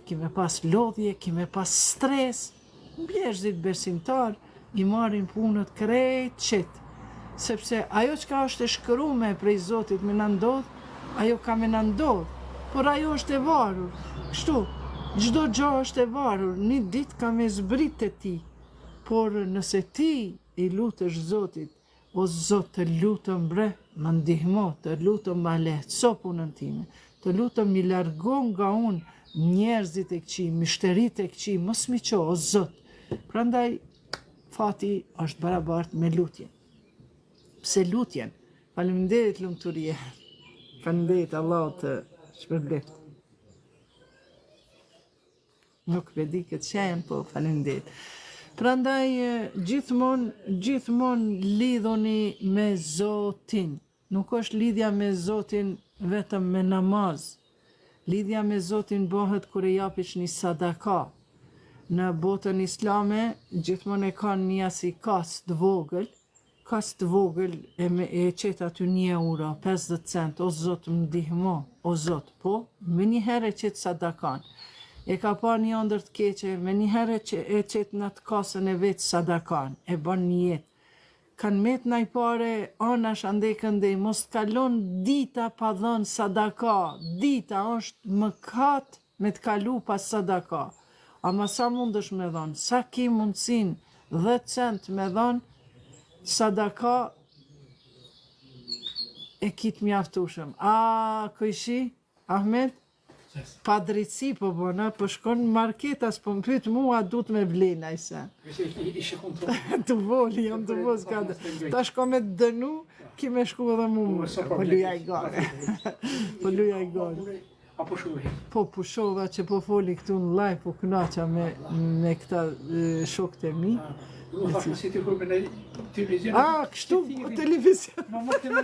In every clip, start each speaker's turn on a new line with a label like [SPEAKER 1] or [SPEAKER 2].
[SPEAKER 1] kime pas lodhje, kime pas stres, mbjeshtit besimtar, i marrin punët krejt qetë. Sepse ajo që ka është e shkërume prej Zotit me na ndodh, ajo ka me na ndodh, por ajo është e varur. Kështu, çdo gjë është e varur, një ditë ka me zbrit të ti, por nëse ti i lutesh Zotit, o Zot, të lutëm bre, më ndihmo, të lutëm ma lehtëso punën time, të lutëm mi largo nga unë njerëzit e këqij, mishterit e këqij, mos mi qo, o Zot. Prandaj, fati është barabartë me lutjen. Pse lutjen? Faleminderit lumturie. Faleminderit Allah të shpërbleft. Nuk e di këtë qenë, po faleminderit. Prandaj, gjithmonë lidhuni me Zotin. Nuk është lidhja me Zotin vetëm me namaz. Lidhja me Zotin bëhet kur e japish një sadaka. Në botën islame, gjithmonë e kanë një si kasë të vogël, e qetë aty 1 euro, 50 cent, o Zot më ndihmo, o Zot, po, me një herë e qetë sadakan. E ka pa një ëndër të keqe, me një herë e qetë në atë kasën e vetë sadakan, e bën një jetë. Kanë met naj pare, anash ande këndej, mos kalon dita pa dhënë sadaka. Dita është mëkat me të kalu pas sadaka. Ama sa mundesh me dhënë, sa ki mundësin 10 cent me dhënë, sadaka e kitë mjaftushëm. A, këjshi, Ahmet? Pa drejtësi po bona, po shkon në marketas, po më pyet mua, du të me vlena i sen.
[SPEAKER 2] Ishe kontrol.
[SPEAKER 1] Të voli, jam të vos ka dhe. Ta shko me të dënu, ki me shku edhe mu më. Po luja i gare. Po luja i gare.
[SPEAKER 2] A pushohi?
[SPEAKER 1] Po pushova që po foli këtu në live, po kënaqa me këta shokët e mi.
[SPEAKER 2] U thashme si ti kur me në televizion.
[SPEAKER 1] A, kështu, televizion.
[SPEAKER 2] Ma më të në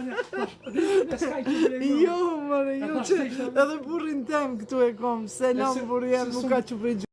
[SPEAKER 1] Jo, mëre, jo që edhe burrin tem këtu e kom. Selam burrin, nuk ka që